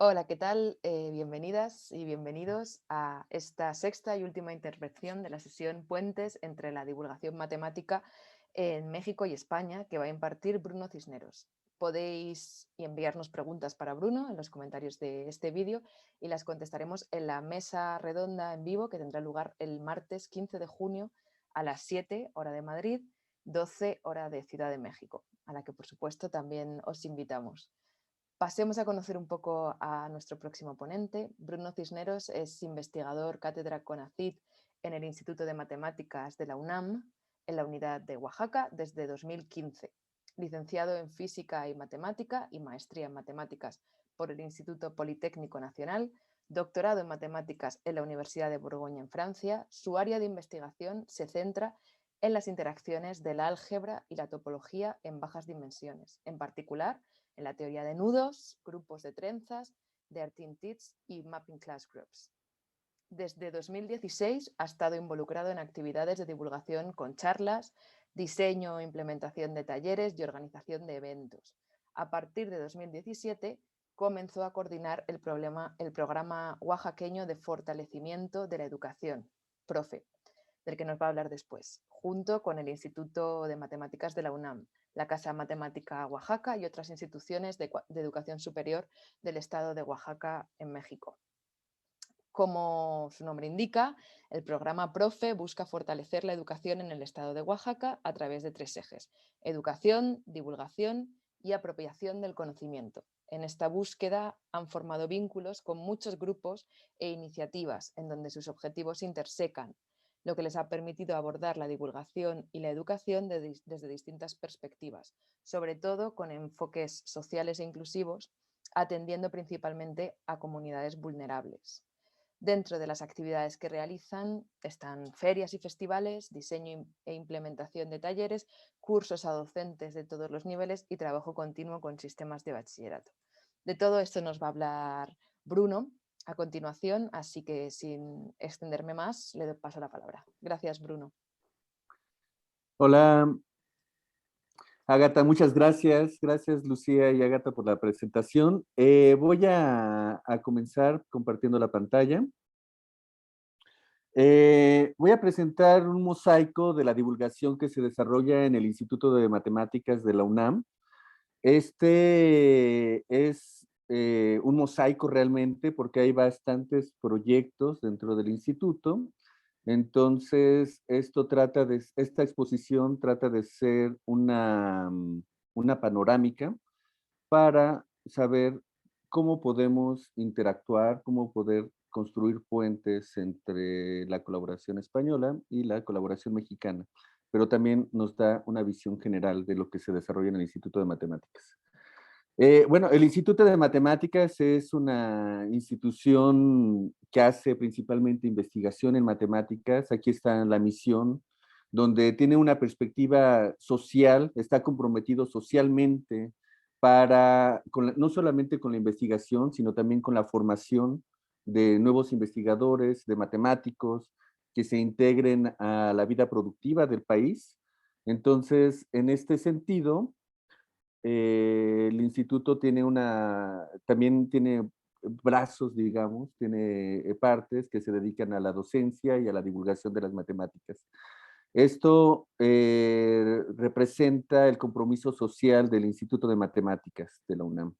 Hola, ¿qué tal? Bienvenidas y bienvenidos a esta sexta y última intervención de la sesión Puentes entre la divulgación matemática en México y España que va a impartir Bruno Cisneros. Podéis enviarnos preguntas para Bruno en los comentarios de este vídeo y las contestaremos en la mesa redonda en vivo que tendrá lugar el martes 15 de junio a las 7 hora de Madrid, 12 hora de Ciudad de México, a la que por supuesto también os invitamos. Pasemos a conocer un poco a nuestro próximo ponente. Bruno Cisneros es investigador cátedra CONACYT en el Instituto de Matemáticas de la UNAM, en la unidad de Oaxaca, desde 2015. Licenciado en Física y Matemática y maestría en Matemáticas por el Instituto Politécnico Nacional, doctorado en Matemáticas en la Universidad de Borgoña en Francia, su área de investigación se centra en las interacciones de la álgebra y la topología en bajas dimensiones, en particular en la teoría de nudos, grupos de trenzas, de Artin-Tits y Mapping Class Groups. Desde 2016 ha estado involucrado en actividades de divulgación con charlas, diseño e implementación de talleres y organización de eventos. A partir de 2017 comenzó a coordinar el programa oaxaqueño de fortalecimiento de la educación, PROFE, del que nos va a hablar después, junto con el Instituto de Matemáticas de la UNAM, la Casa Matemática Oaxaca y otras instituciones de educación superior del estado de Oaxaca en México. Como su nombre indica, el programa PROFE busca fortalecer la educación en el estado de Oaxaca a través de 3 ejes: educación, divulgación y apropiación del conocimiento. En esta búsqueda han formado vínculos con muchos grupos e iniciativas en donde sus objetivos se intersecan, lo que les ha permitido abordar la divulgación y la educación desde distintas perspectivas, sobre todo con enfoques sociales e inclusivos, atendiendo principalmente a comunidades vulnerables. Dentro de las actividades que realizan están ferias y festivales, diseño e implementación de talleres, cursos a docentes de todos los niveles y trabajo continuo con sistemas de bachillerato. De todo esto nos va a hablar Bruno a continuación, así que sin extenderme más, le paso la palabra. Gracias, Bruno. Hola, Ágata, muchas gracias. Gracias, Lucía y Ágata, por la presentación. Voy a comenzar compartiendo la pantalla. Voy a presentar un mosaico de la divulgación que se desarrolla en el Instituto de Matemáticas de la UNAM. Este es un mosaico realmente porque hay bastantes proyectos dentro del instituto. Entonces, esta exposición trata de ser una panorámica para saber cómo podemos interactuar, cómo poder construir puentes entre la colaboración española y la colaboración mexicana, pero también nos da una visión general de lo que se desarrolla en el Instituto de Matemáticas. Bueno, el Instituto de Matemáticas es una institución que hace principalmente investigación en matemáticas. Aquí está la misión, donde tiene una perspectiva social, está comprometido socialmente no solamente con la investigación, sino también con la formación de nuevos investigadores, de matemáticos, que se integren a la vida productiva del país. Entonces, en este sentido, el instituto también tiene brazos, digamos, tiene partes que se dedican a la docencia y a la divulgación de las matemáticas. Esto representa el compromiso social del Instituto de Matemáticas de la UNAM.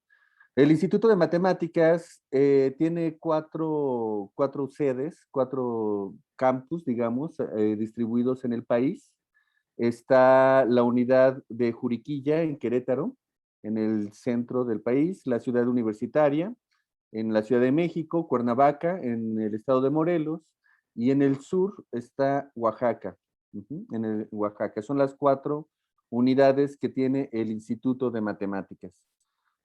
El Instituto de Matemáticas tiene cuatro sedes, 4 campus, digamos, distribuidos en el país. Está la unidad de Juriquilla en Querétaro, en el centro del país, la ciudad universitaria, en la Ciudad de México, Cuernavaca, en el estado de Morelos, y en el sur está Oaxaca, en Oaxaca. Son las 4 unidades que tiene el Instituto de Matemáticas.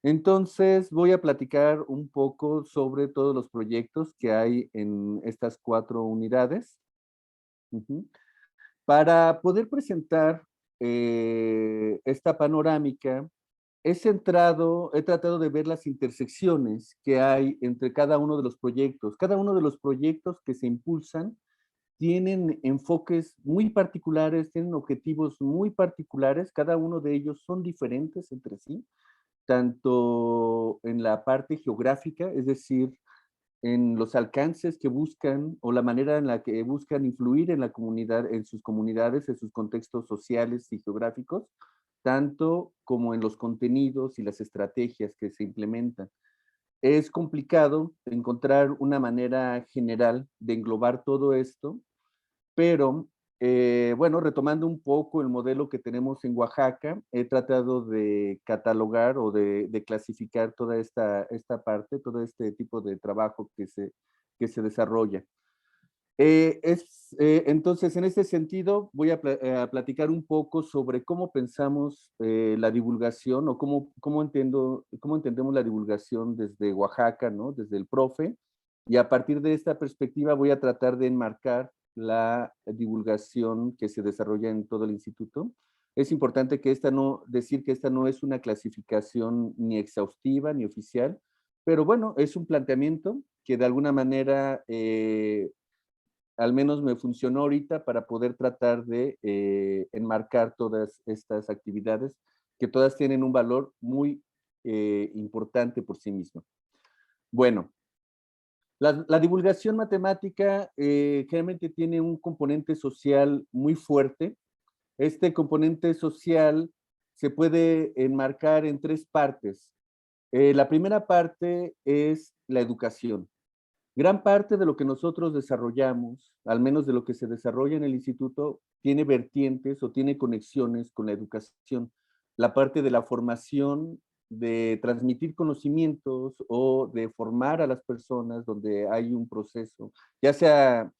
Entonces, voy a platicar un poco sobre todos los proyectos que hay en estas 4 unidades. Para poder presentar esta panorámica, he tratado de ver las intersecciones que hay entre cada uno de los proyectos. Cada uno de los proyectos que se impulsan tienen enfoques muy particulares, tienen objetivos muy particulares, cada uno de ellos son diferentes entre sí. tanto en la parte geográfica, es decir, en los alcances que buscan o la manera en la que buscan influir en la comunidad, en sus comunidades, en sus contextos sociales y geográficos, tanto como en los contenidos y las estrategias que se implementan. Es complicado encontrar una manera general de englobar todo esto, pero bueno, retomando un poco el modelo que tenemos en Oaxaca, he tratado de catalogar o de clasificar toda esta parte, todo este tipo de trabajo que se desarrolla. Entonces, en este sentido, voy a platicar un poco sobre cómo pensamos la divulgación o cómo entendemos la divulgación desde Oaxaca, ¿no? Desde el profe. Y a partir de esta perspectiva voy a tratar de enmarcar la divulgación que se desarrolla en todo el instituto. Es importante que decir que esta no es una clasificación ni exhaustiva ni oficial, pero bueno, es un planteamiento que de alguna manera al menos me funcionó ahorita para poder tratar de enmarcar todas estas actividades que todas tienen un valor muy importante por sí mismo. Bueno, la divulgación matemática generalmente tiene un componente social muy fuerte. Este componente social se puede enmarcar en tres partes. La primera parte es la educación. Gran parte de lo que nosotros desarrollamos, al menos de lo que se desarrolla en el instituto, tiene vertientes o tiene conexiones con la educación. La parte de la formación, de transmitir conocimientos o de formar a las personas donde hay un proceso, ya sea,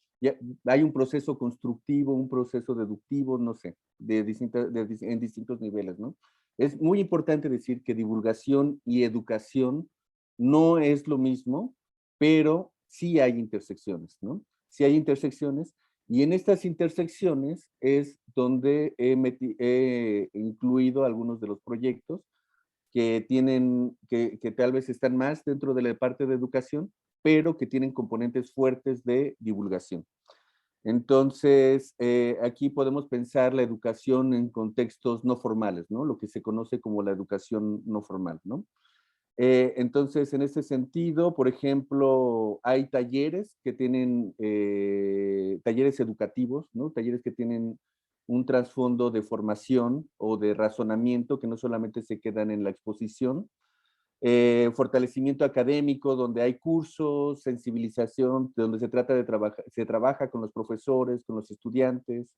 hay un proceso constructivo, un proceso deductivo, no sé, en distintos niveles, ¿no? Es muy importante decir que divulgación y educación no es lo mismo, pero sí hay intersecciones, ¿no? Sí hay intersecciones, y en estas intersecciones es donde he incluido algunos de los proyectos que tal vez están más dentro de la parte de educación, pero que tienen componentes fuertes de divulgación. Entonces, aquí podemos pensar la educación en contextos no formales, ¿no? Lo que se conoce como la educación no formal, ¿no? Entonces, en ese sentido, por ejemplo, hay talleres que tienen, talleres educativos, ¿no? Talleres que tienen un trasfondo de formación o de razonamiento que no solamente se quedan en la exposición. Fortalecimiento académico, donde hay cursos, sensibilización, donde se trabaja con los profesores, con los estudiantes.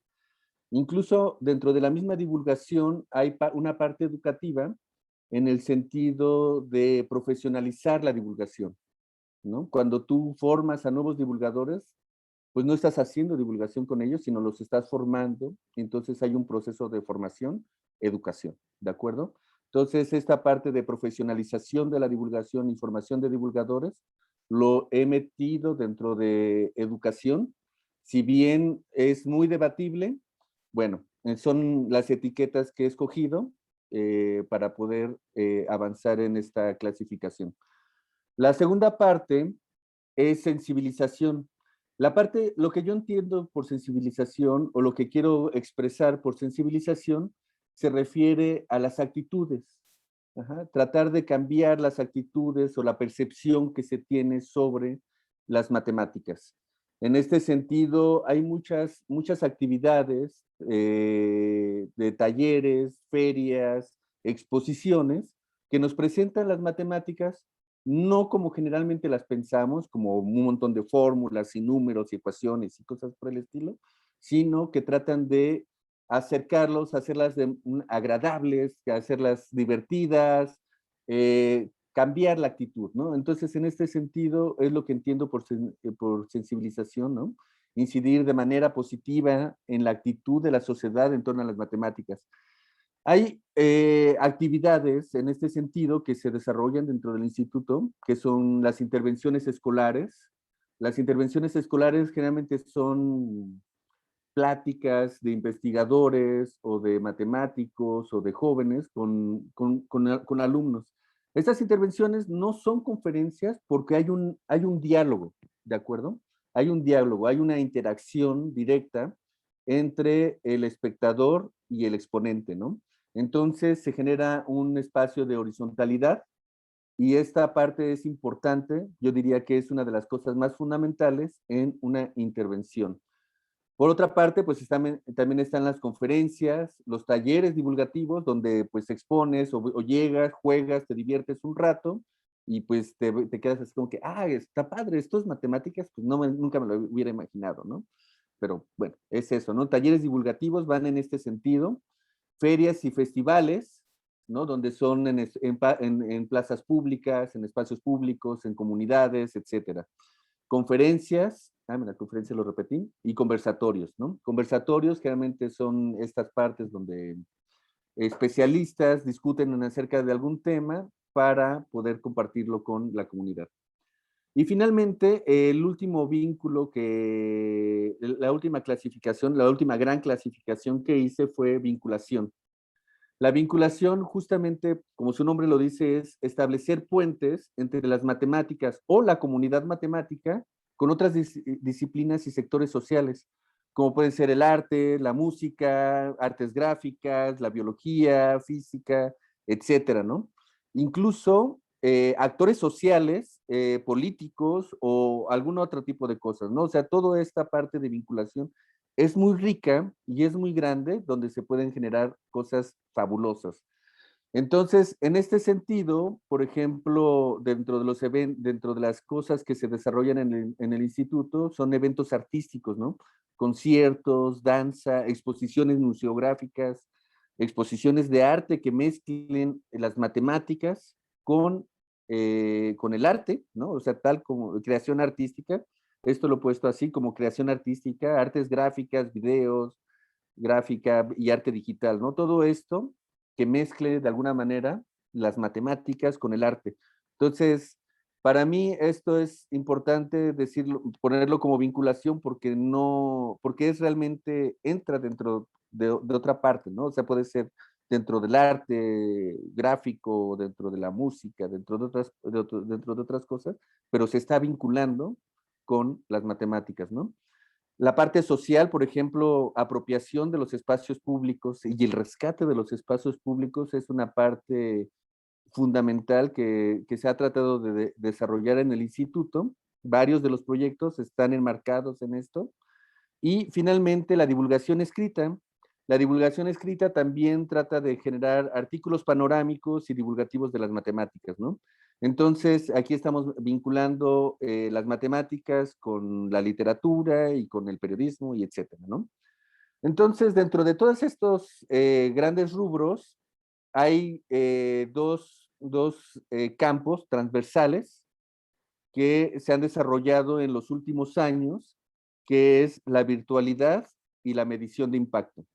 Incluso dentro de la misma divulgación hay una parte educativa en el sentido de profesionalizar la divulgación, ¿no? Cuando tú formas a nuevos divulgadores, pues no estás haciendo divulgación con ellos, sino los estás formando, y entonces hay un proceso de formación, educación, ¿de acuerdo? Entonces, esta parte de profesionalización de la divulgación y formación de divulgadores, lo he metido dentro de educación, si bien es muy debatible, bueno, son las etiquetas que he escogido para poder avanzar en esta clasificación. La segunda parte es sensibilización. Lo que yo entiendo por sensibilización o lo que quiero expresar por sensibilización se refiere a las actitudes. Ajá, tratar de cambiar las actitudes o la percepción que se tiene sobre las matemáticas. En este sentido, hay muchas actividades de talleres, ferias, exposiciones que nos presentan las matemáticas no como generalmente las pensamos, como un montón de fórmulas y números y ecuaciones y cosas por el estilo, sino que tratan de acercarlos, hacerlas agradables, hacerlas divertidas, cambiar la actitud, ¿no? Entonces, en este sentido, es lo que entiendo por sensibilización, ¿no? Incidir de manera positiva en la actitud de la sociedad en torno a las matemáticas. Hay actividades en este sentido que se desarrollan dentro del instituto, que son las intervenciones escolares. Las intervenciones escolares generalmente son pláticas de investigadores o de matemáticos o de jóvenes con alumnos. Estas intervenciones no son conferencias porque hay un diálogo, ¿de acuerdo? Hay un diálogo, hay una interacción directa entre el espectador y el exponente, ¿no? Entonces se genera un espacio de horizontalidad y esta parte es importante, yo diría que es una de las cosas más fundamentales en una intervención. Por otra parte, pues también están las conferencias, los talleres divulgativos, donde pues expones o llegas, juegas, te diviertes un rato y pues te quedas así como que, ah, está padre, esto es matemáticas, pues no nunca me lo hubiera imaginado, ¿no? Pero bueno, es eso, ¿no? Talleres divulgativos van en este sentido, ferias y festivales, ¿no? Donde son en plazas públicas, en espacios públicos, en comunidades, etcétera. Conferencias, la conferencia lo repetí, y conversatorios, ¿no? Conversatorios generalmente son estas partes donde especialistas discuten acerca de algún tema para poder compartirlo con la comunidad. Y finalmente, el último vínculo la última clasificación, la última gran clasificación que hice fue vinculación. La vinculación, justamente, como su nombre lo dice, es establecer puentes entre las matemáticas o la comunidad matemática con otras disciplinas y sectores sociales, como pueden ser el arte, la música, artes gráficas, la biología, física, etcétera, ¿no? Incluso actores sociales, políticos o algún otro tipo de cosas, ¿no? O sea, toda esta parte de vinculación es muy rica y es muy grande, donde se pueden generar cosas fabulosas. Entonces, en este sentido, por ejemplo, dentro de las cosas que se desarrollan en el instituto, son eventos artísticos, ¿no? Conciertos, danza, exposiciones museográficas, exposiciones de arte que mezclen las matemáticas con el arte, ¿no? O sea, tal como creación artística. Esto lo he puesto así como creación artística, artes gráficas, videos, gráfica y arte digital, ¿no? Todo esto que mezcle de alguna manera las matemáticas con el arte. Entonces, para mí esto es importante decirlo, ponerlo como vinculación porque es realmente, entra dentro de otra parte, ¿no? O sea, puede ser dentro del arte gráfico, dentro de la música, dentro de otras cosas, pero se está vinculando con las matemáticas, ¿no? La parte social, por ejemplo, apropiación de los espacios públicos y el rescate de los espacios públicos es una parte fundamental que se ha tratado de desarrollar en el instituto. Varios de los proyectos están enmarcados en esto. Y finalmente, la divulgación escrita. La divulgación escrita también trata de generar artículos panorámicos y divulgativos de las matemáticas, ¿no? Entonces, aquí estamos vinculando las matemáticas con la literatura y con el periodismo y etcétera, ¿no? Entonces, dentro de todos estos grandes rubros, hay dos campos transversales que se han desarrollado en los últimos años, que es la virtualidad y la medición de impacto.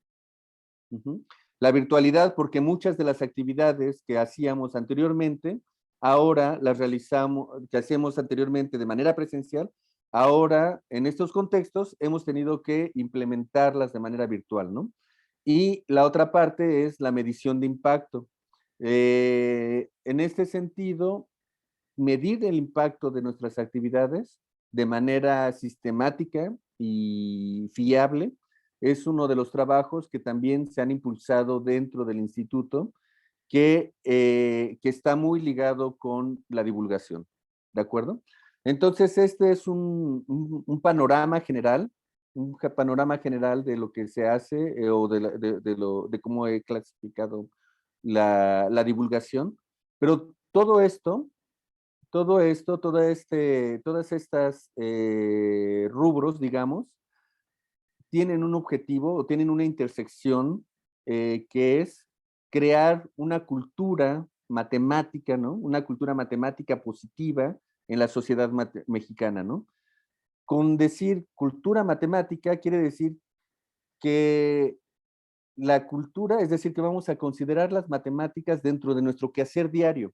La virtualidad, porque muchas de las actividades que hacíamos anteriormente, ahora las realizamos, que hacíamos anteriormente de manera presencial, ahora en estos contextos hemos tenido que implementarlas de manera virtual, ¿no? Y la otra parte es la medición de impacto. En este sentido, medir el impacto de nuestras actividades de manera sistemática y fiable es uno de los trabajos que también se han impulsado dentro del instituto, que está muy ligado con la divulgación, ¿de acuerdo? Entonces, este es un panorama general, de lo que se hace o de cómo he clasificado la divulgación, pero todas estas rubros, digamos, tienen un objetivo o tienen una intersección que es crear una cultura matemática, ¿no? Una cultura matemática positiva en la sociedad mexicana, ¿no? Con decir cultura matemática quiere decir que la cultura, es decir, que vamos a considerar las matemáticas dentro de nuestro quehacer diario,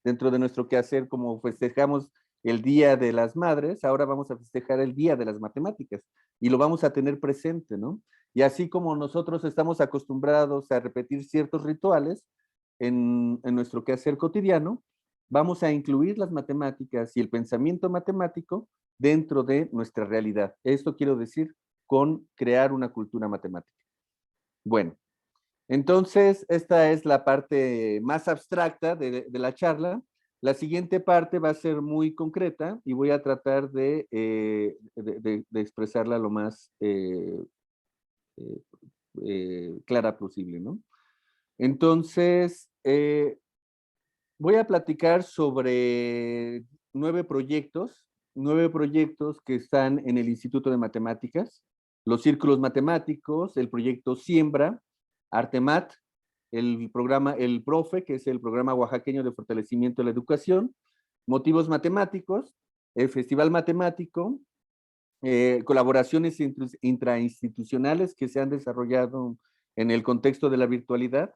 dentro de nuestro quehacer, como festejamos el Día de las Madres, ahora vamos a festejar el Día de las Matemáticas y lo vamos a tener presente, ¿no? Y así como nosotros estamos acostumbrados a repetir ciertos rituales en nuestro quehacer cotidiano, vamos a incluir las matemáticas y el pensamiento matemático dentro de nuestra realidad. Esto quiero decir con crear una cultura matemática. Bueno, Entonces, esta es la parte más abstracta de la charla. La siguiente parte va a ser muy concreta y voy a tratar de expresarla lo más eh, clara posible, ¿no? Entonces, voy a platicar sobre 9 proyectos que están en el Instituto de Matemáticas, los círculos matemáticos, el proyecto Siembra, Artemat, el programa El Profe, que es el programa oaxaqueño de fortalecimiento de la educación, Motivos Matemáticos, el Festival Matemático, colaboraciones intrainstitucionales que se han desarrollado en el contexto de la virtualidad,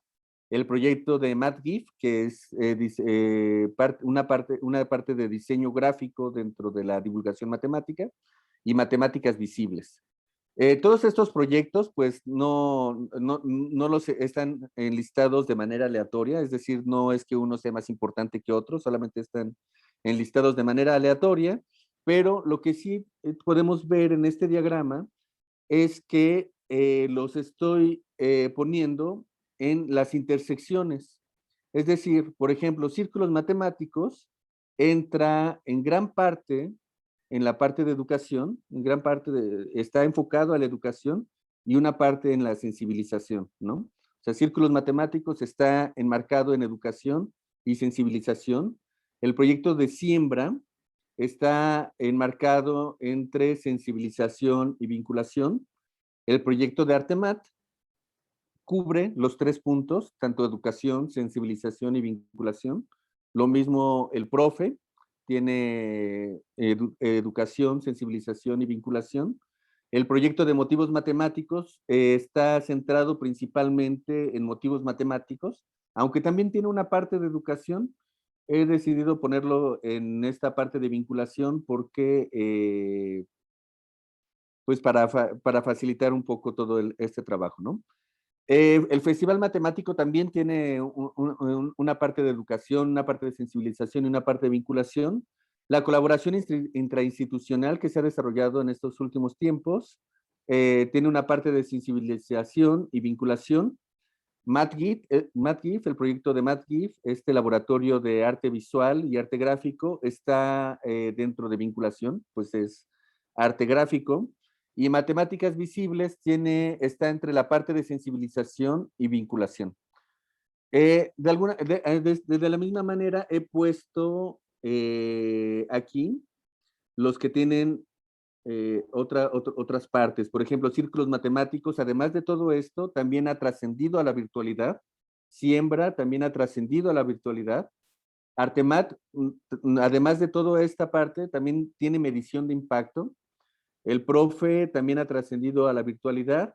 el proyecto de MathGIF, que es una parte de diseño gráfico dentro de la divulgación matemática, y matemáticas visibles. Todos estos proyectos, pues, no los están enlistados de manera aleatoria, es decir, no es que uno sea más importante que otro, solamente están enlistados de manera aleatoria, pero lo que sí podemos ver en este diagrama es que los estoy poniendo en las intersecciones. Es decir, por ejemplo, círculos matemáticos entra en gran parte en la parte de educación, en gran parte está enfocado a la educación y una parte en la sensibilización, ¿no? O sea, círculos matemáticos está enmarcado en educación y sensibilización. El proyecto de siembra está enmarcado entre sensibilización y vinculación. El proyecto de Artemat cubre los 3 puntos, tanto educación, sensibilización y vinculación. Lo mismo el profe, tiene educación, sensibilización y vinculación. El proyecto de motivos matemáticos está centrado principalmente en motivos matemáticos, aunque también tiene una parte de educación. He decidido ponerlo en esta parte de vinculación porque, pues para facilitar un poco todo este trabajo, ¿no? El Festival Matemático también tiene una parte de educación, una parte de sensibilización y una parte de vinculación. La colaboración intrainstitucional que se ha desarrollado en estos últimos tiempos tiene una parte de sensibilización y vinculación. MathGIF, el proyecto de MathGIF, este laboratorio de arte visual y arte gráfico, está dentro de vinculación, pues es arte gráfico. Y matemáticas visibles está entre la parte de sensibilización y vinculación. De la misma manera he puesto aquí los que tienen otras partes. Por ejemplo, círculos matemáticos, además de todo esto, también ha trascendido a la virtualidad. Siembra también ha trascendido a la virtualidad. Artemat, además de toda esta parte, también tiene medición de impacto. El profe también ha trascendido a la virtualidad.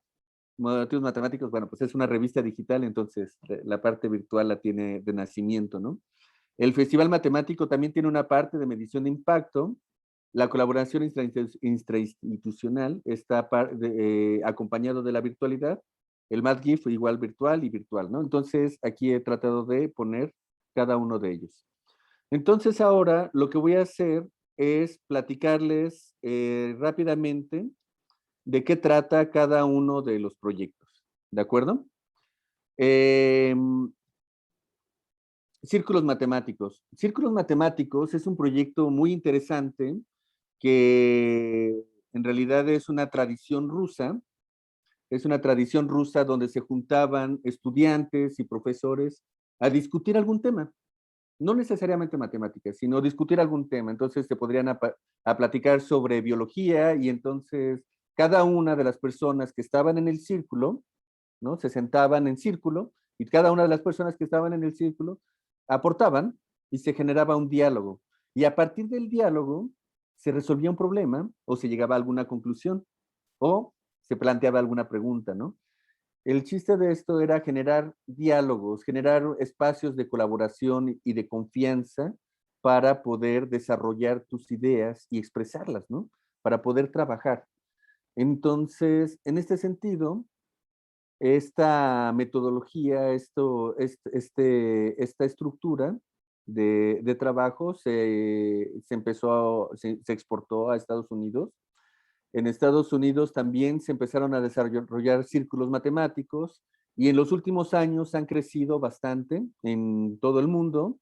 Motivos matemáticos, bueno, pues es una revista digital, entonces la parte virtual la tiene de nacimiento, ¿no? El Festival Matemático también tiene una parte de medición de impacto. La colaboración intrainstitucional está acompañado de la virtualidad. El MathGIF igual virtual y virtual, ¿no? Entonces, aquí he tratado de poner cada uno de ellos. Entonces, ahora lo que voy a hacer es platicarles rápidamente de qué trata cada uno de los proyectos. ¿De acuerdo? Círculos matemáticos. Círculos matemáticos es un proyecto muy interesante que en realidad es una tradición rusa. Es una tradición rusa donde se juntaban estudiantes y profesores a discutir algún tema. No necesariamente matemáticas, sino discutir algún tema. Entonces se podrían a platicar sobre biología y entonces cada una de las personas que estaban en el círculo, ¿no? Se sentaban en círculo y cada una de las personas que estaban en el círculo aportaban y se generaba un diálogo. Y a partir del diálogo se resolvía un problema o se llegaba a alguna conclusión o se planteaba alguna pregunta, ¿no? El chiste de esto era generar diálogos, generar espacios de colaboración y de confianza para poder desarrollar tus ideas y expresarlas, ¿no? Para poder trabajar. Entonces, en este sentido, esta metodología, esta estructura de trabajo se exportó a Estados Unidos. En Estados Unidos también se empezaron a desarrollar círculos matemáticos y en los últimos años han crecido bastante en todo el mundo,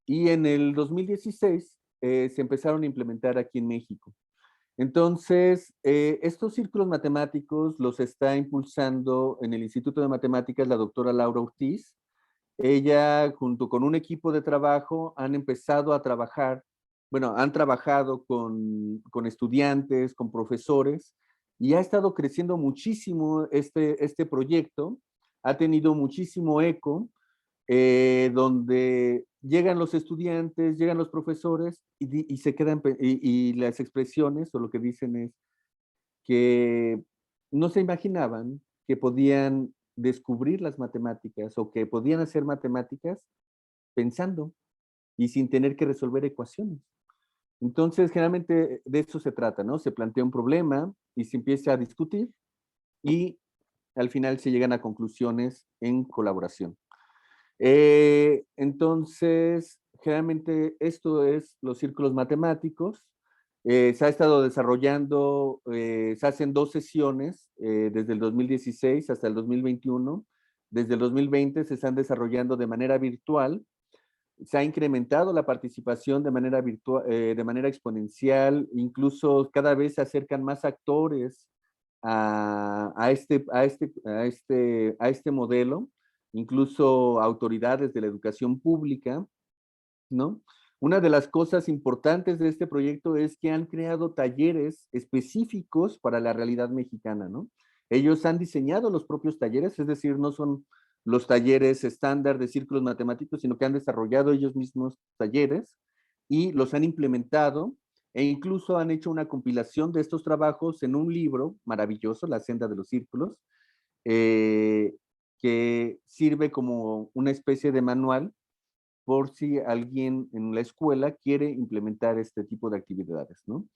y en el 2016 se empezaron a implementar aquí en México. Entonces, estos círculos matemáticos los está impulsando en el Instituto de Matemáticas la doctora Laura Ortiz. Ella, junto con un equipo de trabajo, han empezado a trabajar, bueno, han trabajado con estudiantes, con profesores, y ha estado creciendo muchísimo este proyecto. Ha tenido muchísimo eco, donde llegan los estudiantes, llegan los profesores y se quedan, y las expresiones o lo que dicen es que no se imaginaban que podían descubrir las matemáticas o que podían hacer matemáticas pensando y sin tener que resolver ecuaciones. Entonces, generalmente de eso se trata, ¿no? Se plantea un problema y se empieza a discutir y al final se llegan a conclusiones en colaboración. Entonces, generalmente esto es los círculos matemáticos. Se ha estado desarrollando, se hacen 2 sesiones desde el 2016 hasta el 2021. Desde el 2020 se están desarrollando de manera virtual. Se ha incrementado la participación de manera virtual, de manera exponencial. Incluso cada vez se acercan más actores a este modelo, incluso autoridades de la educación pública, ¿no? Una de las cosas importantes de este proyecto es que han creado talleres específicos para la realidad mexicana, ¿no? Ellos han diseñado los propios talleres, es decir, no son los talleres estándar de círculos matemáticos, sino que han desarrollado ellos mismos talleres y los han implementado e incluso han hecho una compilación de estos trabajos en un libro maravilloso, La Senda de los Círculos, eh, que sirve como una especie de manual por si alguien en la escuela quiere implementar este tipo de actividades, ¿no?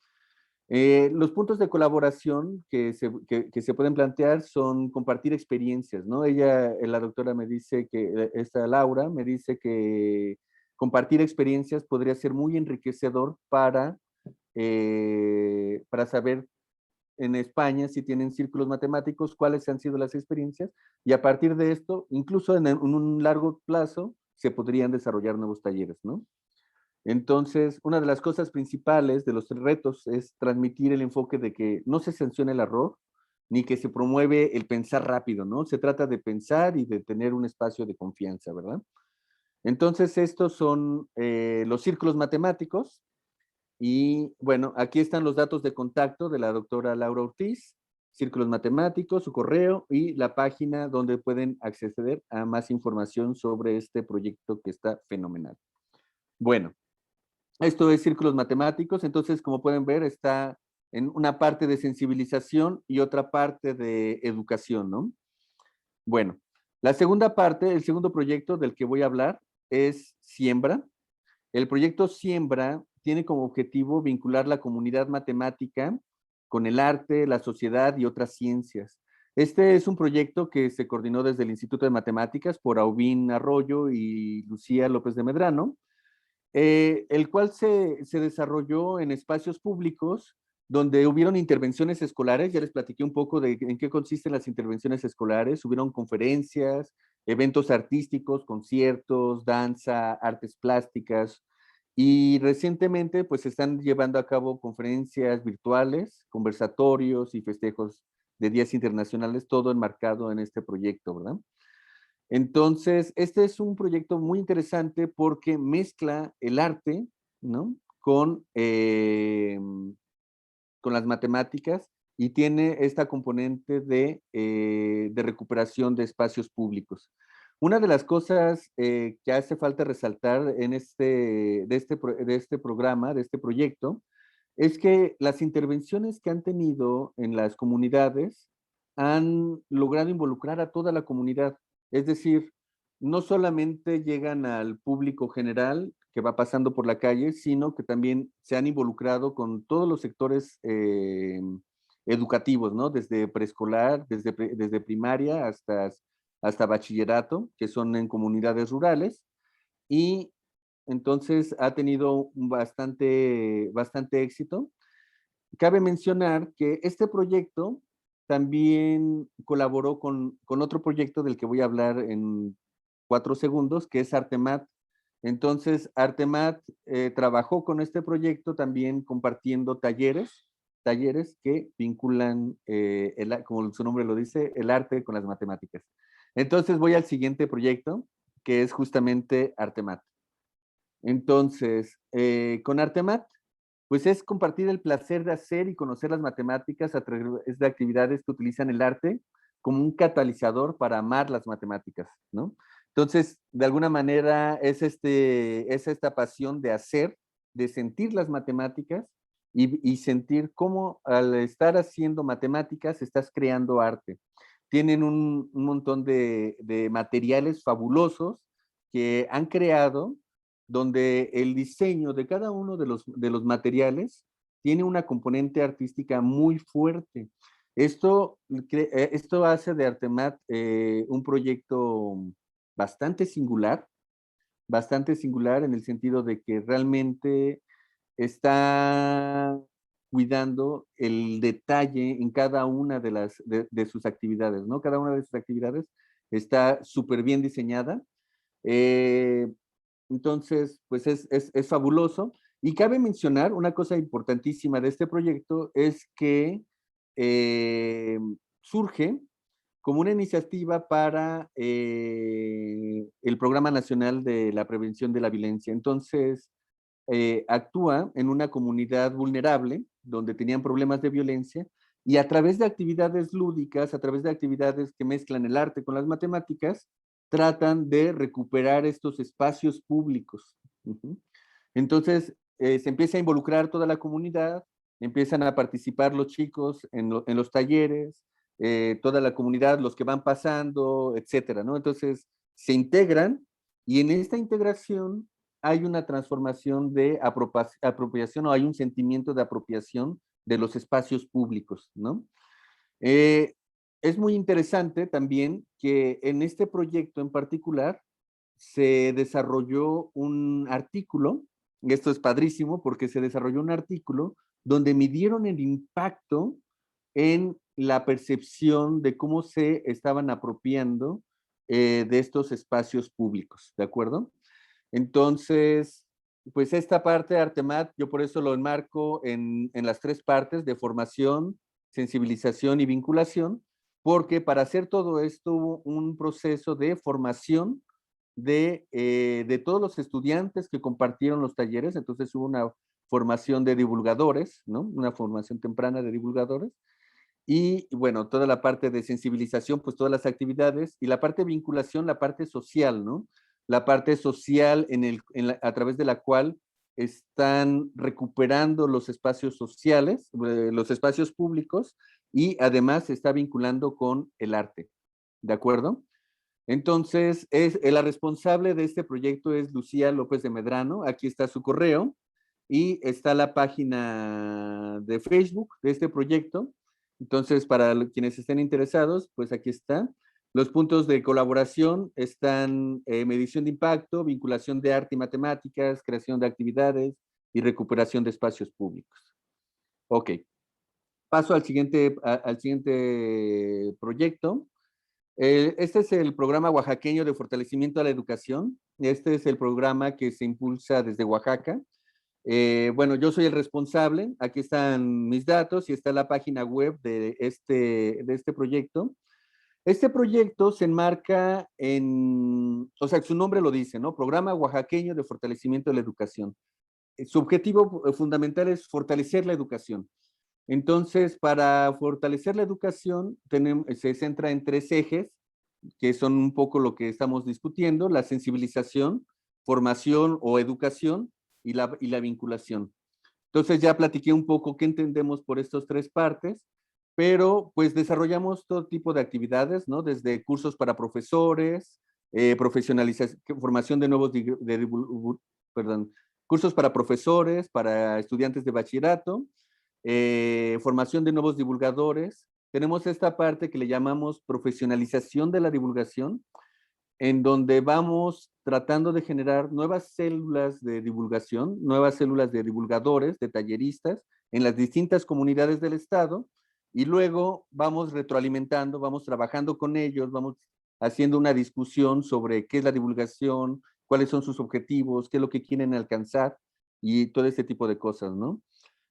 Los puntos de colaboración que se pueden plantear son compartir experiencias, ¿no? Ella, la doctora me dice que, esta Laura me dice que compartir experiencias podría ser muy enriquecedor para saber en España si tienen círculos matemáticos, cuáles han sido las experiencias, y a partir de esto, incluso en un largo plazo, se podrían desarrollar nuevos talleres, ¿no? Entonces, una de las cosas principales de los retos es transmitir el enfoque de que no se sanciona el error, ni que se promueve el pensar rápido, ¿no? Se trata de pensar y de tener un espacio de confianza, ¿verdad? Entonces, estos son los círculos matemáticos. Y bueno, aquí están los datos de contacto de la doctora Laura Ortiz, Círculos Matemáticos, su correo y la página donde pueden acceder a más información sobre este proyecto que está fenomenal. Bueno, esto es Círculos Matemáticos, entonces como pueden ver está en una parte de sensibilización y otra parte de educación, ¿no? Bueno, la segunda parte, el segundo proyecto del que voy a hablar es Siembra. El proyecto Siembra tiene como objetivo vincular la comunidad matemática con el arte, la sociedad y otras ciencias. Este es un proyecto que se coordinó desde el Instituto de Matemáticas por Aubín Arroyo y Lucía López de Medrano, el cual se desarrolló en espacios públicos donde hubieron intervenciones escolares. Ya les platiqué un poco de en qué consisten las intervenciones escolares. Hubieron conferencias, eventos artísticos, conciertos, danza, artes plásticas, y recientemente pues se están llevando a cabo conferencias virtuales, conversatorios y festejos de días internacionales, todo enmarcado en este proyecto, ¿verdad? Entonces, este es un proyecto muy interesante porque mezcla el arte, ¿no? Con las matemáticas y tiene esta componente de recuperación de espacios públicos. Una de las cosas que hace falta resaltar en de este programa, de este proyecto, es que las intervenciones que han tenido en las comunidades han logrado involucrar a toda la comunidad. Es decir, no solamente llegan al público general que va pasando por la calle, sino que también se han involucrado con todos los sectores educativos, ¿no? Desde preescolar, desde primaria hasta bachillerato, que son en comunidades rurales, y entonces ha tenido bastante éxito. Cabe mencionar que este proyecto también colaboró con otro proyecto del que voy a hablar en 4 segundos, que es Artemat. Entonces, Artemat trabajó con este proyecto también compartiendo talleres que vinculan, como su nombre lo dice, el arte con las matemáticas. Entonces, voy al siguiente proyecto, que es justamente Artemat. Entonces, con Artemat, pues es compartir el placer de hacer y conocer las matemáticas a través de actividades que utilizan el arte como un catalizador para amar las matemáticas, ¿no? Entonces, de alguna manera es esta pasión de hacer, de sentir las matemáticas y sentir cómo al estar haciendo matemáticas estás creando arte. Tienen un montón de materiales fabulosos que han creado donde el diseño de cada uno de los materiales tiene una componente artística muy fuerte. Esto hace de Artemat un proyecto bastante singular en el sentido de que realmente está cuidando el detalle en cada una de sus actividades, ¿no? Cada una de sus actividades está súper bien diseñada. Eh, entonces, pues es fabuloso. Y cabe mencionar una cosa importantísima de este proyecto es que eh, surge como una iniciativa para el Programa Nacional de la Prevención de la Violencia. Entonces, actúa en una comunidad vulnerable donde tenían problemas de violencia y a través de actividades lúdicas, a través de actividades que mezclan el arte con las matemáticas, tratan de recuperar estos espacios públicos. Entonces, se empieza a involucrar toda la comunidad, empiezan a participar los chicos en los talleres, toda la comunidad, los que van pasando, etcétera, ¿no? Entonces, se integran y en esta integración hay una transformación de apropiación o hay un sentimiento de apropiación de los espacios públicos, ¿no? Eh, es muy interesante también que en este proyecto en particular se desarrolló un artículo, y esto es padrísimo porque se desarrolló un artículo donde midieron el impacto en la percepción de cómo se estaban apropiando de estos espacios públicos, ¿de acuerdo? Entonces, pues esta parte de Artemat, yo por eso lo enmarco en las 3 partes de formación, sensibilización y vinculación, porque para hacer todo esto hubo un proceso de formación de todos los estudiantes que compartieron los talleres, entonces hubo una formación de divulgadores, ¿no? Una formación temprana de divulgadores, y bueno, toda la parte de sensibilización, pues todas las actividades, y la parte de vinculación, la parte social, ¿no? La parte social a través de la cual están recuperando los espacios sociales, los espacios públicos, y además se está vinculando con el arte, ¿de acuerdo? Entonces, la responsable de este proyecto es Lucía López de Medrano, aquí está su correo, y está la página de Facebook de este proyecto. Entonces, para quienes estén interesados, pues aquí está. Los puntos de colaboración están medición de impacto, vinculación de arte y matemáticas, creación de actividades y recuperación de espacios públicos. Ok, paso al siguiente proyecto. Este es el programa oaxaqueño de fortalecimiento a la educación. Este es el programa que se impulsa desde Oaxaca. Bueno, yo soy el responsable. Aquí están mis datos y está la página web de este proyecto. Este proyecto se enmarca o sea, su nombre lo dice, ¿no? Programa Oaxaqueño de Fortalecimiento de la Educación. Su objetivo fundamental es fortalecer la educación. Entonces, para fortalecer la educación, se centra en 3 ejes, que son un poco lo que estamos discutiendo: la sensibilización, formación o educación y la vinculación. Entonces ya platiqué un poco qué entendemos por estas 3 partes, pero pues desarrollamos todo tipo de actividades, ¿no? Desde cursos para profesores, profesionalización, formación de nuevos, perdón, cursos para profesores, para estudiantes de bachillerato, formación de nuevos divulgadores. Tenemos esta parte que le llamamos profesionalización de la divulgación, en donde vamos tratando de generar nuevas células de divulgación, nuevas células de divulgadores, de talleristas, en las distintas comunidades del Estado, y luego vamos retroalimentando, vamos trabajando con ellos, vamos haciendo una discusión sobre qué es la divulgación, cuáles son sus objetivos, qué es lo que quieren alcanzar y todo este tipo de cosas, ¿no?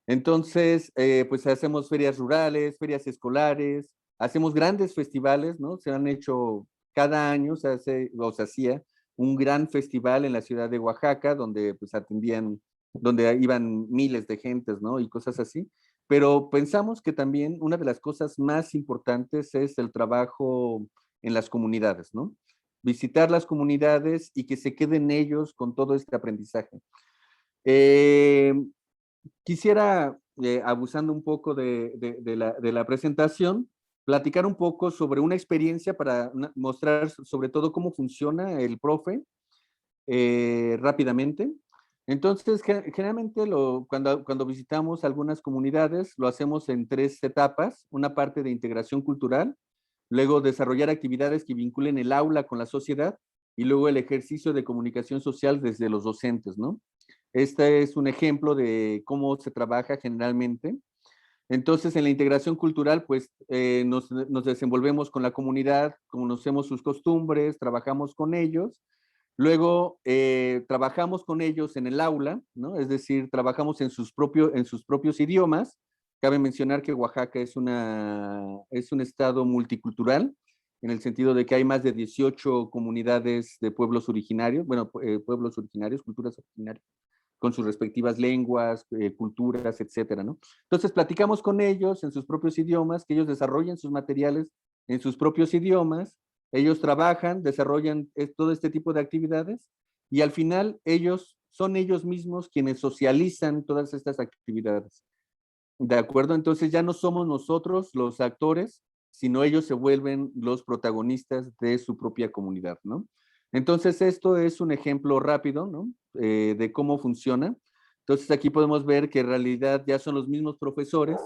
Entonces, pues hacemos ferias rurales, ferias escolares, hacemos grandes festivales, ¿no? Se han hecho cada año, se hace o se hacía un gran festival en la ciudad de Oaxaca, donde pues atendían, donde iban miles de gentes, ¿no? Y cosas así. Pero pensamos que también una de las cosas más importantes es el trabajo en las comunidades, ¿no? Visitar las comunidades y que se queden ellos con todo este aprendizaje. Eh, Quisiera, abusando un poco de la presentación, platicar un poco sobre una experiencia para mostrar sobre todo cómo funciona el profe rápidamente. Entonces, generalmente cuando visitamos algunas comunidades, lo hacemos en 3 etapas. Una parte de integración cultural, luego desarrollar actividades que vinculen el aula con la sociedad y luego el ejercicio de comunicación social desde los docentes, ¿no? Este es un ejemplo de cómo se trabaja generalmente. Entonces, en la integración cultural, pues nos desenvolvemos con la comunidad, conocemos sus costumbres, trabajamos con ellos. Luego, trabajamos con ellos en el aula, ¿no? Es decir, trabajamos en sus propios idiomas. Cabe mencionar que Oaxaca es un estado multicultural, en el sentido de que hay más de 18 comunidades de pueblos originarios, bueno, pueblos originarios, culturas originarias con sus respectivas lenguas, culturas, etcétera, ¿no? Entonces platicamos con ellos en sus propios idiomas, que ellos desarrollen sus materiales en sus propios idiomas, ellos trabajan, desarrollan todo este tipo de actividades y al final son ellos mismos quienes socializan todas estas actividades. ¿De acuerdo? Entonces ya no somos nosotros los actores, sino ellos se vuelven los protagonistas de su propia comunidad, ¿no? Entonces esto es un ejemplo rápido, ¿no? De cómo funciona. Entonces aquí podemos ver que en realidad ya son los mismos profesores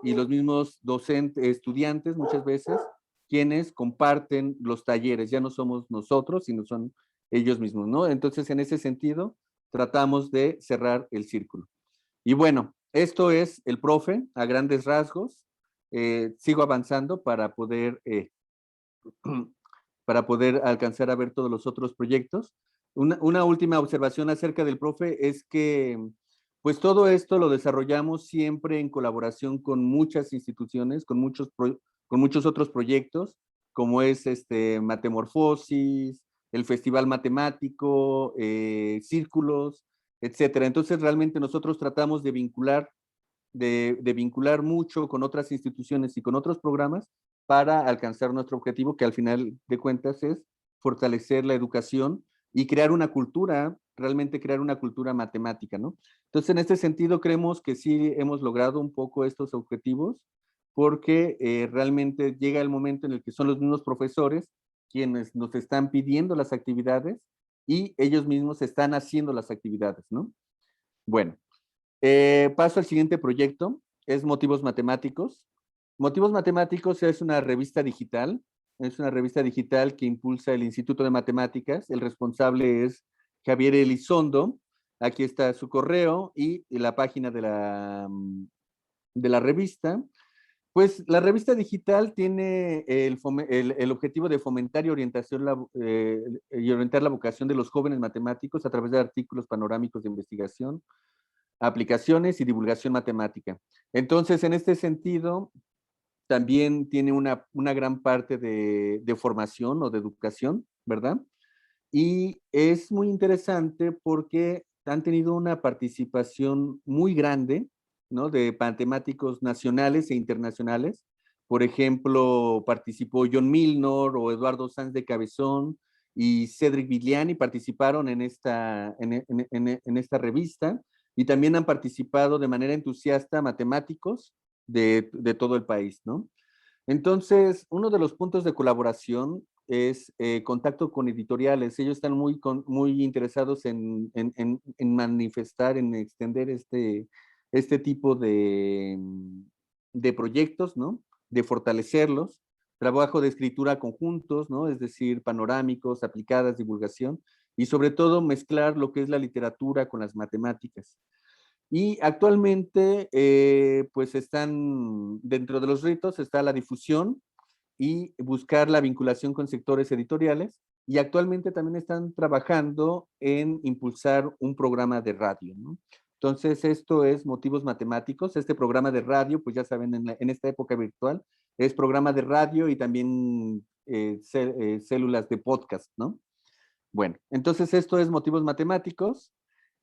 y los mismos docentes, estudiantes muchas veces, quienes comparten los talleres. Ya no somos nosotros, sino son ellos mismos, ¿no? Entonces en ese sentido tratamos de cerrar el círculo. Y bueno, esto es el profe a grandes rasgos. Sigo avanzando para poder alcanzar a ver todos los otros proyectos. Una última observación acerca del profe es que pues todo esto lo desarrollamos siempre en colaboración con muchas instituciones, con muchos otros proyectos, como es Matemorfosis, el Festival Matemático, Círculos, etcétera. Entonces realmente nosotros tratamos de vincular mucho con otras instituciones y con otros programas para alcanzar nuestro objetivo, que al final de cuentas es fortalecer la educación y crear una cultura, realmente crear una cultura matemática, ¿no? Entonces, en este sentido, creemos que sí hemos logrado un poco estos objetivos, porque realmente llega el momento en el que son los mismos profesores quienes nos están pidiendo las actividades y ellos mismos están haciendo las actividades, ¿no? Bueno, paso al siguiente proyecto, es Motivos Matemáticos. Motivos Matemáticos es una revista digital que impulsa el Instituto de Matemáticas. El responsable es Javier Elizondo. Aquí está su correo y la página de la revista. Pues la revista digital tiene el objetivo de fomentar y orientar la vocación de los jóvenes matemáticos a través de artículos panorámicos de investigación, aplicaciones y divulgación matemática. Entonces, en este sentido, también tiene una gran parte de formación o de educación, ¿verdad? Y es muy interesante porque han tenido una participación muy grande, ¿no? De matemáticos nacionales e internacionales. Por ejemplo, participó John Milnor o Eduardo Sanz de Cabezón y Cedric Villani participaron en esta revista y también han participado de manera entusiasta matemáticos de todo el país, ¿no? Entonces, uno de los puntos de colaboración es contacto con editoriales. Ellos están muy interesados en manifestar, en extender este tipo de proyectos, ¿no? De fortalecerlos. Trabajo de escritura conjuntos, ¿no? Es decir, panorámicos, aplicadas, divulgación, y sobre todo mezclar lo que es la literatura con las matemáticas. Y actualmente, pues están, dentro de los retos está la difusión y buscar la vinculación con sectores editoriales. Y actualmente también están trabajando en impulsar un programa de radio, ¿no? Entonces, esto es Motivos Matemáticos. Este programa de radio, pues ya saben, en esta época virtual, es programa de radio y también células de podcast, ¿no? Bueno, entonces esto es Motivos Matemáticos.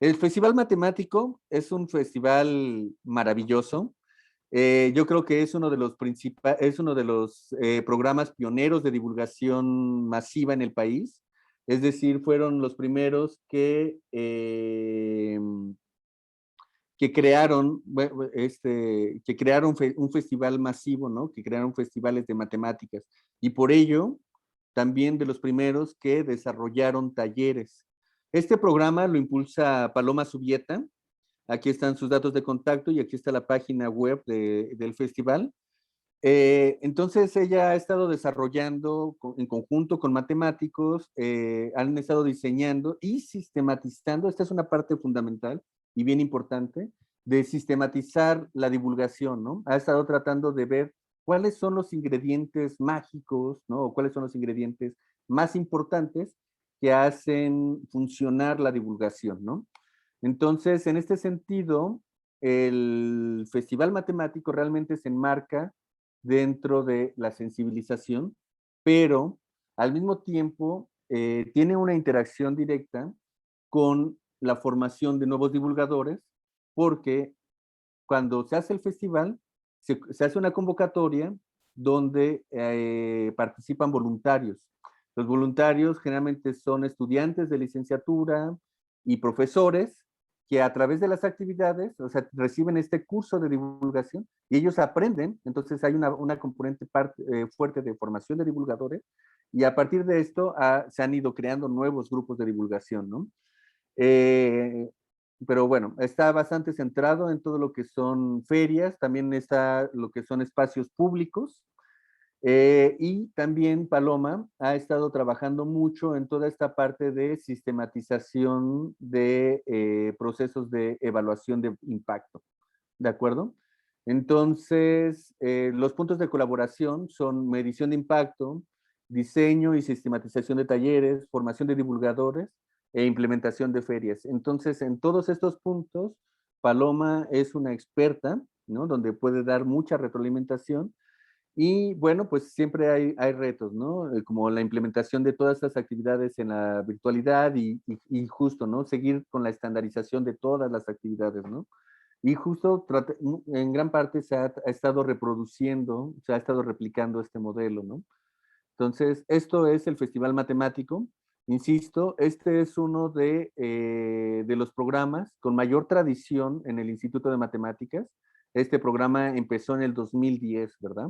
El Festival Matemático es un festival maravilloso. Yo creo que es uno de los es uno de los programas pioneros de divulgación masiva en el país. Es decir, fueron los primeros que crearon, que crearon un festival masivo, ¿no? Que crearon festivales de matemáticas. Y por ello, también de los primeros que desarrollaron talleres. Este programa lo impulsa Paloma Subieta. Aquí están sus datos de contacto y aquí está la página web del festival. Entonces ella ha estado desarrollando en conjunto con matemáticos, han estado diseñando y sistematizando, esta es una parte fundamental y bien importante, de sistematizar la divulgación, ¿no? Ha estado tratando de ver cuáles son los ingredientes mágicos, ¿no? O cuáles son los ingredientes más importantes que hacen funcionar la divulgación, ¿no? Entonces, en este sentido, el Festival Matemático realmente se enmarca dentro de la sensibilización, pero al mismo tiempo tiene una interacción directa con la formación de nuevos divulgadores, porque cuando se hace el festival, se hace una convocatoria donde participan voluntarios. Los voluntarios generalmente son estudiantes de licenciatura y profesores que a través de las actividades, o sea, reciben este curso de divulgación y ellos aprenden, entonces hay una componente fuerte de formación de divulgadores y a partir de esto se han ido creando nuevos grupos de divulgación, ¿no? Eh, pero bueno, está bastante centrado en todo lo que son ferias, también está lo que son espacios públicos, y también Paloma ha estado trabajando mucho en toda esta parte de sistematización de procesos de evaluación de impacto, ¿de acuerdo? Entonces, los puntos de colaboración son medición de impacto, diseño y sistematización de talleres, formación de divulgadores e implementación de ferias. Entonces, en todos estos puntos, Paloma es una experta, ¿no? Donde puede dar mucha retroalimentación y bueno, pues siempre hay retos, ¿no? Como la implementación de todas estas actividades en la virtualidad y justo, ¿no? Seguir con la estandarización de todas las actividades, ¿no? Y justo en gran parte ha estado reproduciendo, se ha estado replicando este modelo, ¿no? Entonces, esto es el Festival Matemático. Insisto, este es uno de los programas con mayor tradición en el Instituto de Matemáticas. Este programa empezó en el 2010, ¿verdad?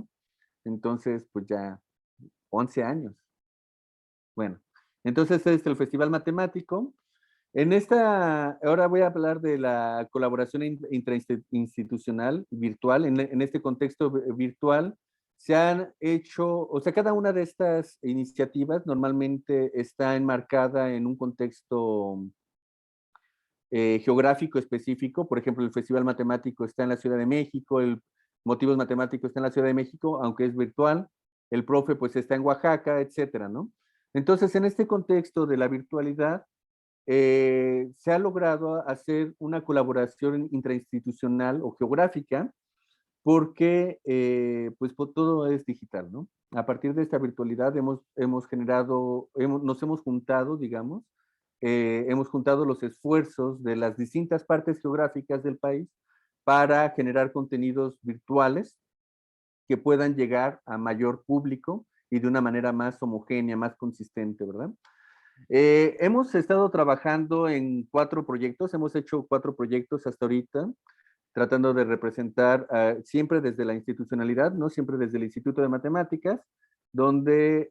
Entonces, pues ya 11 años. Bueno, entonces este es el Festival Matemático. Ahora voy a hablar de la colaboración interinstitucional virtual. En este contexto virtual se han hecho, o sea, cada una de estas iniciativas normalmente está enmarcada en un contexto geográfico específico. Por ejemplo, el Festival Matemático está en la Ciudad de México, el Motivos Matemáticos está en la Ciudad de México, aunque es virtual. El profe pues está en Oaxaca, etcétera, ¿no? Entonces, en este contexto de la virtualidad, se ha logrado hacer una colaboración intrainstitucional o geográfica porque pues todo es digital, ¿no? A partir de esta virtualidad hemos generado, nos hemos juntado, digamos, hemos juntado los esfuerzos de las distintas partes geográficas del país para generar contenidos virtuales que puedan llegar a mayor público y de una manera más homogénea, más consistente, ¿verdad? Hemos estado trabajando en 4 proyectos, hemos hecho 4 proyectos hasta ahorita, tratando de representar siempre desde la institucionalidad, ¿no? Siempre desde el Instituto de Matemáticas, donde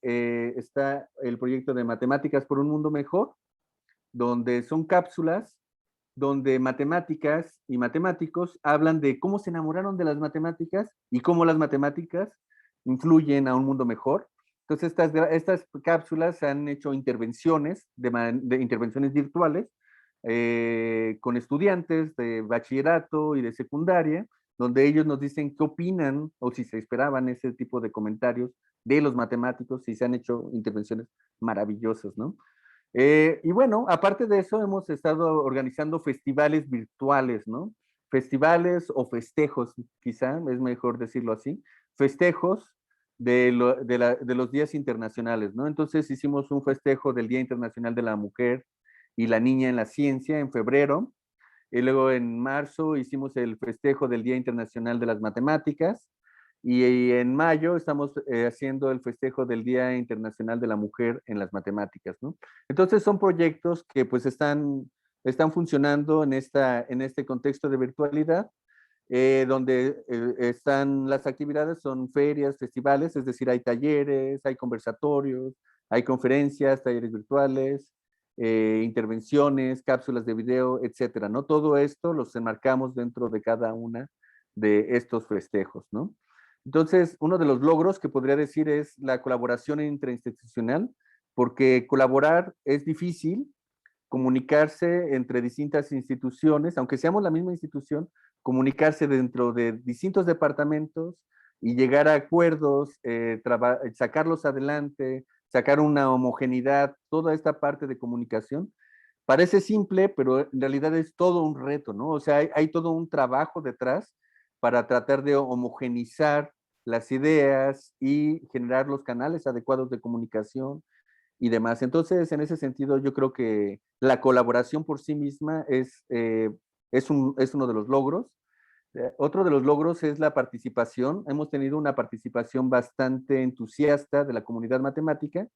está el proyecto de Matemáticas por un Mundo Mejor, donde son cápsulas, donde matemáticas y matemáticos hablan de cómo se enamoraron de las matemáticas y cómo las matemáticas influyen a un mundo mejor. Entonces, estas cápsulas han hecho intervenciones, de intervenciones virtuales, con estudiantes de bachillerato y de secundaria, donde ellos nos dicen qué opinan o si se esperaban ese tipo de comentarios de los matemáticos, y se han hecho intervenciones maravillosas, ¿no? Y bueno, aparte de eso, hemos estado organizando festivales virtuales, ¿no? Festivales o festejos, quizá es mejor decirlo así, festejos de los días internacionales, ¿no? Entonces hicimos un festejo del Día Internacional de la Mujer y la Niña en la Ciencia en febrero, y luego en marzo hicimos el festejo del Día Internacional de las Matemáticas, y en mayo estamos haciendo el festejo del Día Internacional de la Mujer en las Matemáticas, ¿no? Entonces son proyectos que pues están funcionando en este contexto de virtualidad, donde están las actividades, son ferias, festivales, es decir, hay talleres, hay conversatorios, hay conferencias, talleres virtuales, intervenciones, cápsulas de video, etcétera, ¿no? Todo esto los enmarcamos dentro de cada una de estos festejos, ¿no? Entonces, uno de los logros que podría decir es la colaboración interinstitucional, porque colaborar es difícil, comunicarse entre distintas instituciones, aunque seamos la misma institución, comunicarse dentro de distintos departamentos y llegar a acuerdos, sacarlos adelante, sacar una homogeneidad, toda esta parte de comunicación. Parece simple, pero en realidad es todo un reto, ¿no? O sea, hay todo un trabajo detrás para tratar de homogenizar las ideas y generar los canales adecuados de comunicación y demás. Entonces, en ese sentido, yo creo que la colaboración por sí misma es uno de los logros. Otro de los logros es la participación. Hemos tenido una participación bastante entusiasta de la comunidad matemática,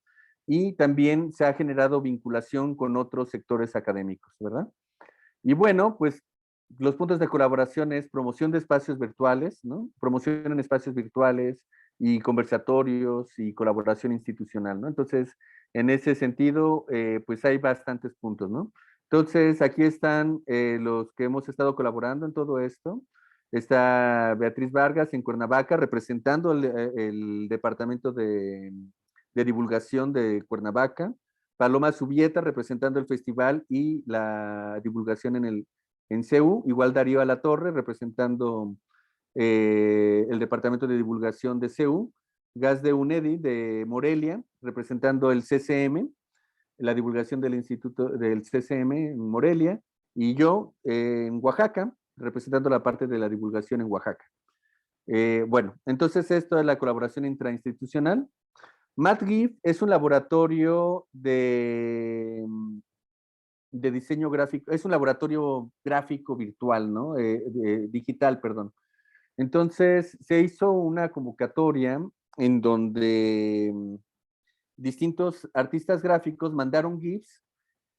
y también se ha generado vinculación con otros sectores académicos, ¿verdad? Y bueno, pues los puntos de colaboración es promoción de espacios virtuales, ¿no? Promoción en espacios virtuales y conversatorios y colaboración institucional, ¿no? Entonces, en ese sentido, pues hay bastantes puntos, ¿no? Entonces, aquí están los que hemos estado colaborando en todo esto. Está Beatriz Vargas en Cuernavaca, representando el departamento de divulgación de Cuernavaca. Paloma Subieta representando el festival y la divulgación en CEU, igual Darío Alatorre representando el departamento de divulgación de CEU, Gas de UNEDI de Morelia representando el CCM, la divulgación del instituto del CCM en Morelia, y yo en Oaxaca representando la parte de la divulgación en Oaxaca. Bueno, entonces esto es la colaboración intrainstitucional. MathGIF es un laboratorio de diseño gráfico, es un laboratorio gráfico virtual, ¿no? Digital, perdón. Entonces se hizo una convocatoria en donde distintos artistas gráficos mandaron GIFs,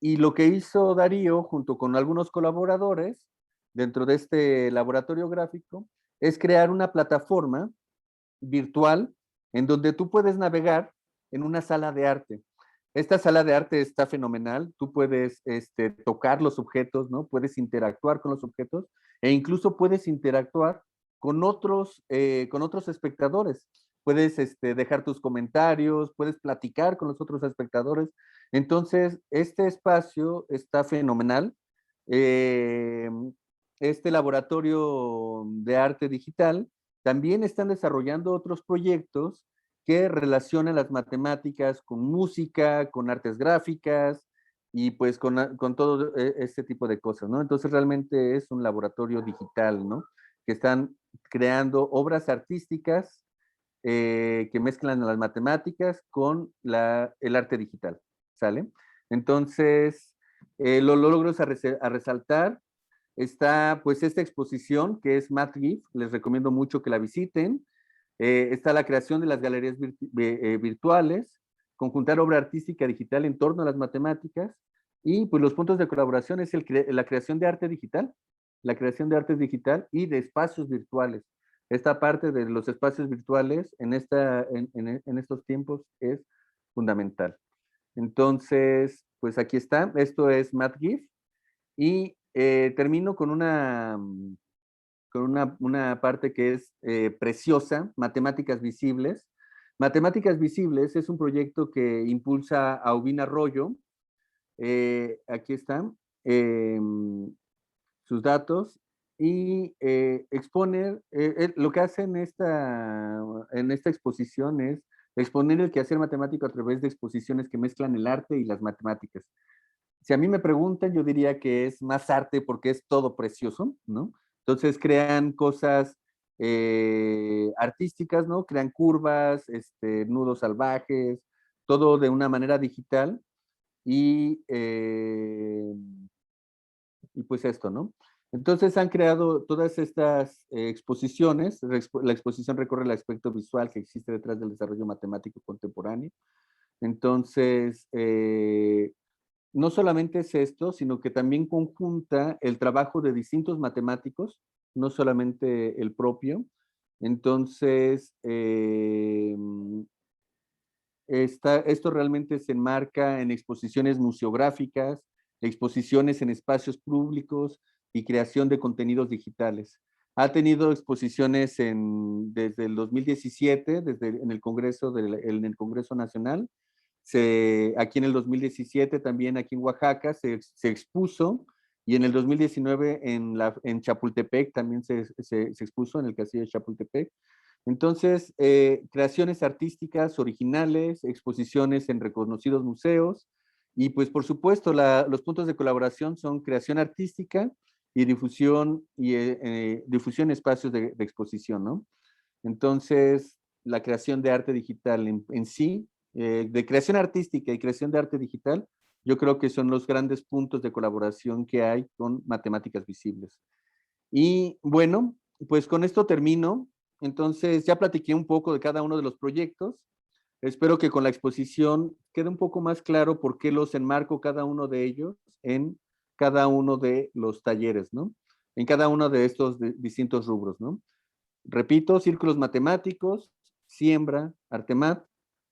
y lo que hizo Darío junto con algunos colaboradores dentro de este laboratorio gráfico es crear una plataforma virtual en donde tú puedes navegar en una sala de arte. Esta sala de arte está fenomenal, tú puedes tocar los objetos, ¿no? Puedes interactuar con los objetos, e incluso puedes interactuar con otros espectadores. Puedes dejar tus comentarios, puedes platicar con los otros espectadores. Entonces, este espacio está fenomenal. Eh, este laboratorio de arte digital también están desarrollando otros proyectos que relacionan las matemáticas con música, con artes gráficas y pues con todo este tipo de cosas, ¿no? Entonces realmente es un laboratorio digital, ¿no? Que están creando obras artísticas que mezclan las matemáticas con el arte digital, ¿sale? Entonces, los logros a resaltar está pues esta exposición que es MathGIF, les recomiendo mucho que la visiten. Está la creación de las galerías virtuales, conjuntar obra artística digital en torno a las matemáticas, y pues los puntos de colaboración es la creación de arte digital, la creación de arte digital y de espacios virtuales. Esta parte de los espacios virtuales en estos tiempos es fundamental. Entonces, pues aquí está, esto es MathGIF, y termino con una parte que es preciosa, Matemáticas Visibles. Matemáticas Visibles es un proyecto que impulsa a Aubin Arroyo. Aquí está. sus datos y exponer, lo que hace en esta exposición es exponer el quehacer matemático a través de exposiciones que mezclan el arte y las matemáticas. Si a mí me preguntan, yo diría que es más arte porque es todo precioso, ¿no? Entonces crean cosas artísticas, ¿no? Crean curvas, nudos salvajes, todo de una manera digital y, y pues esto, ¿no? Entonces han creado todas estas exposiciones. La exposición recorre el aspecto visual que existe detrás del desarrollo matemático contemporáneo. Entonces, no solamente es esto, sino que también conjunta el trabajo de distintos matemáticos, no solamente el propio. Entonces, esto realmente se enmarca en exposiciones museográficas, exposiciones en espacios públicos y creación de contenidos digitales. Ha tenido exposiciones desde el 2017, en el Congreso Nacional. Aquí en el 2017, también aquí en Oaxaca, se expuso, y en el 2019 en Chapultepec también se expuso, en el Castillo de Chapultepec. Entonces, creaciones artísticas originales, exposiciones en reconocidos museos, y pues por supuesto los puntos de colaboración son creación artística y difusión en espacios de exposición, ¿no? Entonces, la creación de arte digital en sí, de creación artística y creación de arte digital, yo creo que son los grandes puntos de colaboración que hay con Matemáticas Visibles. Y bueno, pues con esto termino. Entonces, ya platiqué un poco de cada uno de los proyectos. Espero que con la exposición quede un poco más claro por qué los enmarco cada uno de ellos en cada uno de los talleres, ¿no? En cada uno de estos distintos rubros, ¿no? Repito, círculos matemáticos, siembra, Artemat,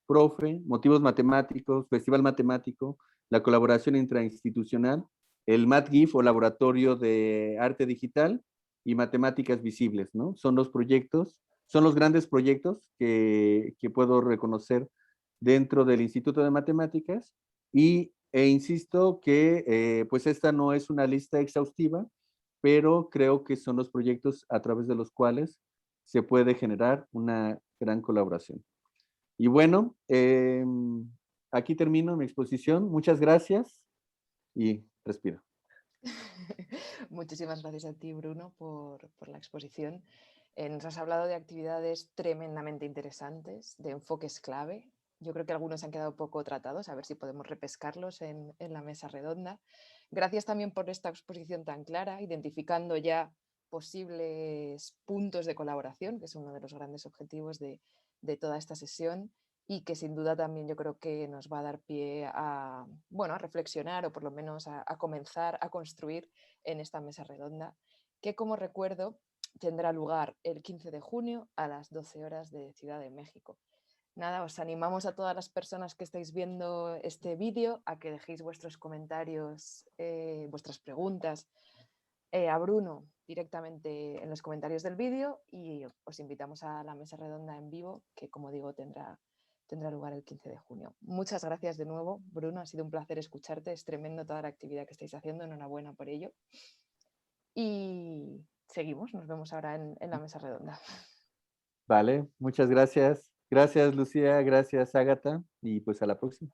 profe, motivos matemáticos, festival matemático, la colaboración intrainstitucional, el MatGIF o laboratorio de arte digital y matemáticas visibles, ¿no? Son los proyectos, son los grandes proyectos que puedo reconocer dentro del Instituto de Matemáticas e insisto que pues esta no es una lista exhaustiva, pero creo que son los proyectos a través de los cuales se puede generar una gran colaboración. Y bueno, aquí termino mi exposición. Muchas gracias y respiro. Muchísimas gracias a ti, Bruno, por la exposición. Nos has hablado de actividades tremendamente interesantes, de enfoques clave. Yo creo que algunos han quedado poco tratados, a ver si podemos repescarlos en la mesa redonda. Gracias también por esta exposición tan clara, identificando ya posibles puntos de colaboración, que es uno de los grandes objetivos de toda esta sesión, y que sin duda también yo creo que nos va a dar pie a, bueno, a reflexionar o por lo menos a comenzar a construir en esta mesa redonda, que como recuerdo tendrá lugar el 15 de junio a las 12 horas de Ciudad de México. Nada, os animamos a todas las personas que estáis viendo este vídeo a que dejéis vuestros comentarios, vuestras preguntas a Bruno directamente en los comentarios del vídeo, y os invitamos a la mesa redonda en vivo que, como digo, tendrá lugar el 15 de junio. Muchas gracias de nuevo, Bruno, ha sido un placer escucharte, es tremendo toda la actividad que estáis haciendo, enhorabuena por ello. Y seguimos, nos vemos ahora en la mesa redonda. Vale, muchas gracias. Gracias, Lucía, gracias, Ágata, y pues a la próxima.